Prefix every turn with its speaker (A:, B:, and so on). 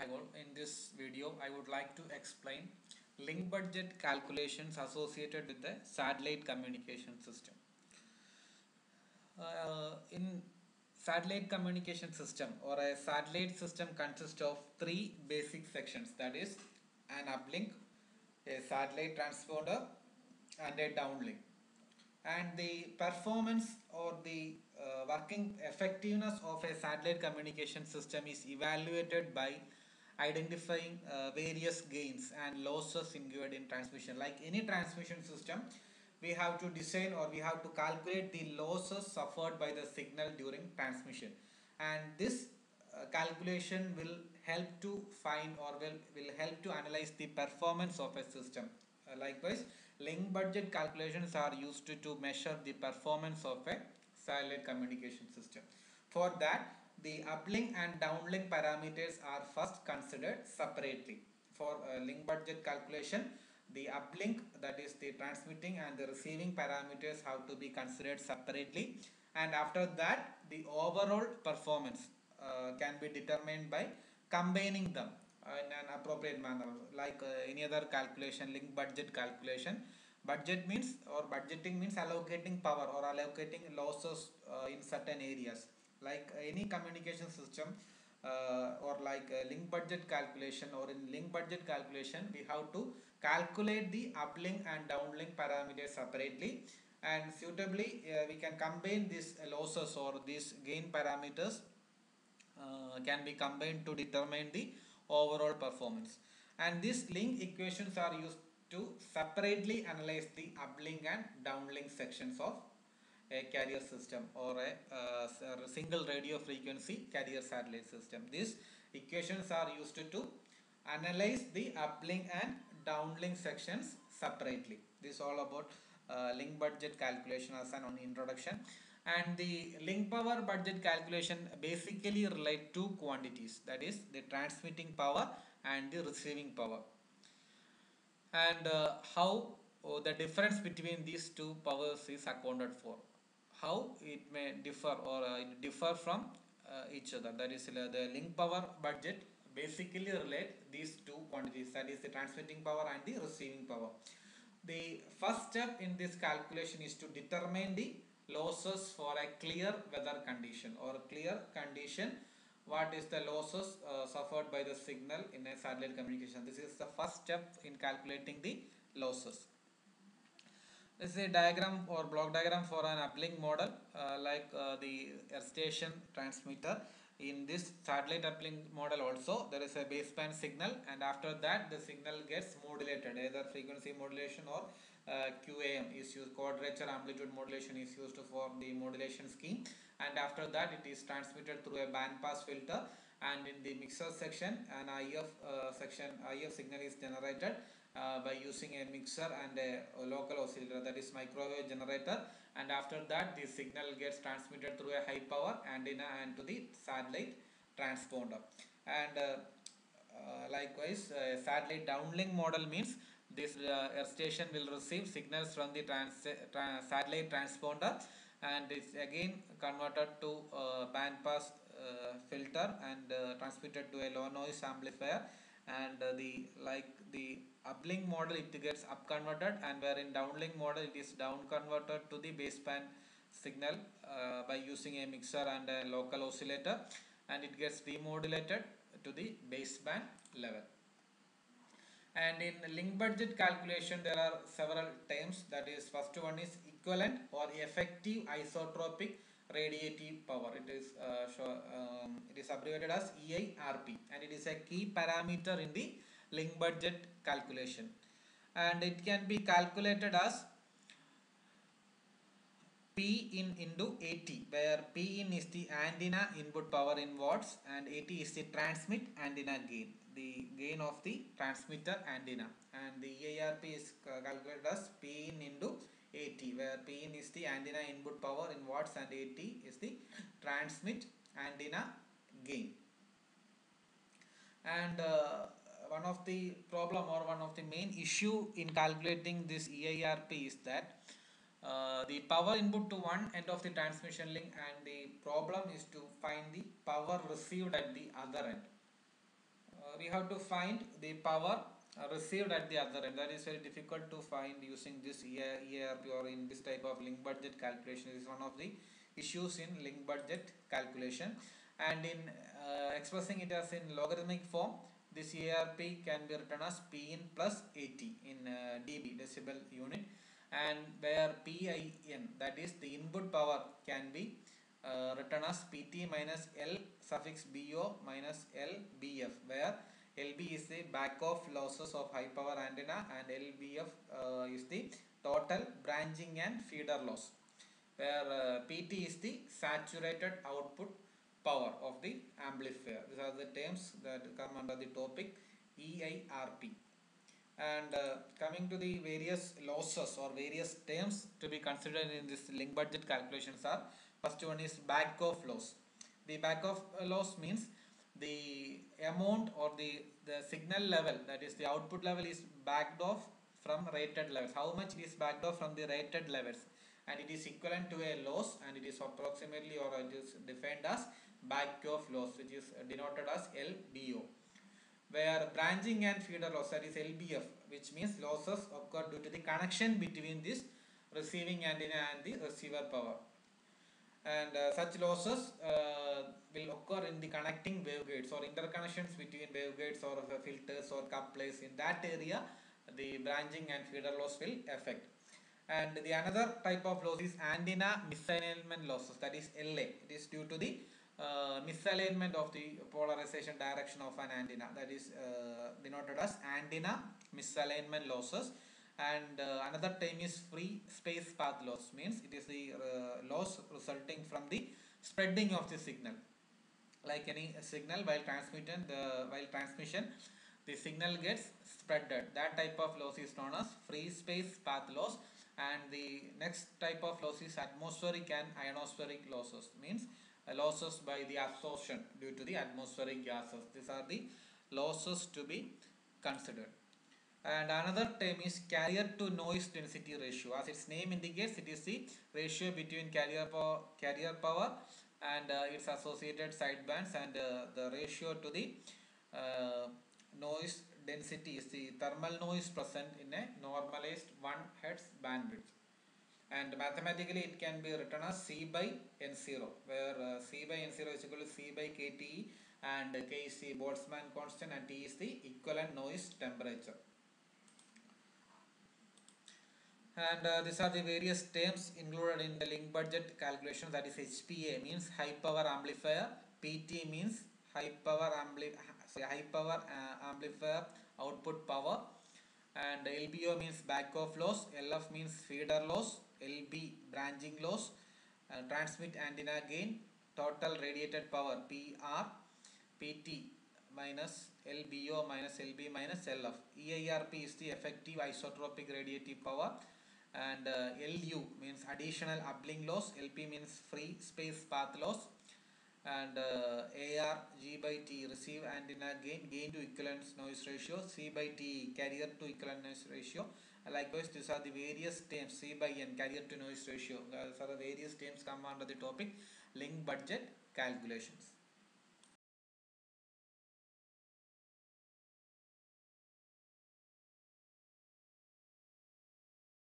A: Hi all, in this video I would like to explain link budget calculations associated with the satellite communication system. In satellite communication system or a satellite system consists of three basic sections, that is an uplink, a satellite transponder and a downlink. And the performance or the working effectiveness of a satellite communication system is evaluated by identifying various gains and losses incurred in transmission. Like any transmission system, we have to design or we have to calculate the losses suffered by the signal during transmission, and this calculation will help to find or will help to analyze the performance of a system. Likewise, link budget calculations are used to measure the performance of a satellite communication system. For that, the uplink and downlink parameters are first considered separately. For link budget calculation, the uplink, that is the transmitting and the receiving parameters, have to be considered separately, and after that the overall performance can be determined by combining them in an appropriate manner, like any other calculation. Link budget calculation, budget means or budgeting means allocating power or allocating losses in certain areas. Like any communication system, or like link budget calculation, or in link budget calculation we have to calculate the uplink and downlink parameters separately, and suitably we can combine these losses or these gain parameters can be combined to determine the overall performance. And these link equations are used to separately analyze the uplink and downlink sections of a carrier system or a single radio frequency carrier satellite system. These equations are used to analyze the uplink and downlink sections separately. This is all about link budget calculation as an introduction. And the link power budget calculation basically relate two quantities, that is the transmitting power and the receiving power, and how the difference between these two powers is accounted for, how it may differ or it differ from each other. That is the link power budget basically relate these two quantities, that is the transmitting power and the receiving power. The first step in this calculation is to determine the losses for a clear weather condition or clear condition. What is the losses suffered by the signal in a satellite communication? This is the first step in calculating the losses. This is a diagram or block diagram for an uplink model, like the earth station transmitter. In this satellite uplink model also there is a baseband signal, and after that the signal gets modulated, either frequency modulation or QAM is used, quadrature amplitude modulation is used for the modulation scheme, and after that it is transmitted through a band pass filter, and in the mixer section an IF signal is generated by using a mixer and a local oscillator, that is microwave generator, and after that the signal gets transmitted through a high power antenna and to the satellite transponder. And likewise, satellite downlink model means this earth station will receive signals from the satellite transponder, and it's again converted to band pass filter and transmitted to a low noise amplifier, and the uplink model it gets up converted, and where in downlink model it is down converted to the baseband signal by using a mixer and a local oscillator, and it gets demodulated to the baseband level. And in link budget calculation there are several terms, that is first one is equivalent or effective isotropic radiative power. It is abbreviated as EIRP, and it is a key parameter in the link budget calculation, and it can be calculated as P in into AT, where P in is the antenna input power in watts and AT is the transmit antenna gain, the gain of the transmitter antenna, and the EIRP is calculated as P in into AT, where P in is the antenna input power in watts and AT is the transmit antenna gain. And one of the problem or one of the main issue in calculating this EIRP is that the power input to one end of the transmission link, and the problem is to find the power received at the other end. we have to find the power received at the other end. That is very difficult to find using this ERP or in this type of link budget calculation. This is one of the issues in link budget calculation, and in expressing it as in logarithmic form, this ERP can be written as P in plus 80 in dB, decibel unit, and where PIN, that is the input power, can be written as Pt minus L suffix BO minus LBF, where LB is the back off losses of high power antenna and LBF is the total branching and feeder loss, where PT is the saturated output power of the amplifier. These are the terms that come under the topic EIRP. And coming to the various losses or various terms to be considered in this link budget calculations are, first one is back off loss. The back off loss means the amount or the signal level, that is the output level, is backed off from rated levels. How much it is backed off from the rated levels, and it is equivalent to a loss, and it is approximately, or it is defined as back off loss, which is denoted as LBO. Where branching and feeder loss, that is LBF, which means losses occur due to the connection between this receiving antenna and the receiver power, and such losses will occur in the connecting waveguides or interconnections between waveguides or filters or couplers. In that area, the branching and feeder loss will affect. And the another type of loss is antenna misalignment losses, that is LA. It is due to the misalignment of the polarization direction of an antenna, that is denoted as antenna misalignment losses. And another term is free space path loss, means it is the loss resulting from the spreading of the signal. Like any signal, while transmission, the signal gets spreaded. That type of loss is known as free space path loss. And the next type of loss is atmospheric and ionospheric losses, means losses by the absorption due to the atmospheric gases. These are the losses to be considered. And another term is carrier to noise density ratio. As its name indicates, it is the ratio between carrier power and its associated sidebands, and the ratio to the noise density is the thermal noise present in a normalized 1 Hz bandwidth. And mathematically it can be written as C by N0, where C by N0 is equal to C by KTE, and K is the Boltzmann constant, and T is the equivalent noise temperature. And these are the various terms included in the link budget calculation. That is HPA means high power amplifier, PT means high power amplifier output power, and LBO means back off loss, LF means feeder loss, LB branching loss, transmit antenna gain, total radiated power PR, PT minus LBO minus LB minus LF. EIRP is the effective isotropic radiative power, and LU means additional uplink loss, LP means free space path loss, and AR G by T receive antenna gain to equivalence noise ratio, C by T carrier to equivalent noise ratio. Likewise, these are the various terms. C by N carrier to noise ratio. These are the various terms come under the topic link budget calculations.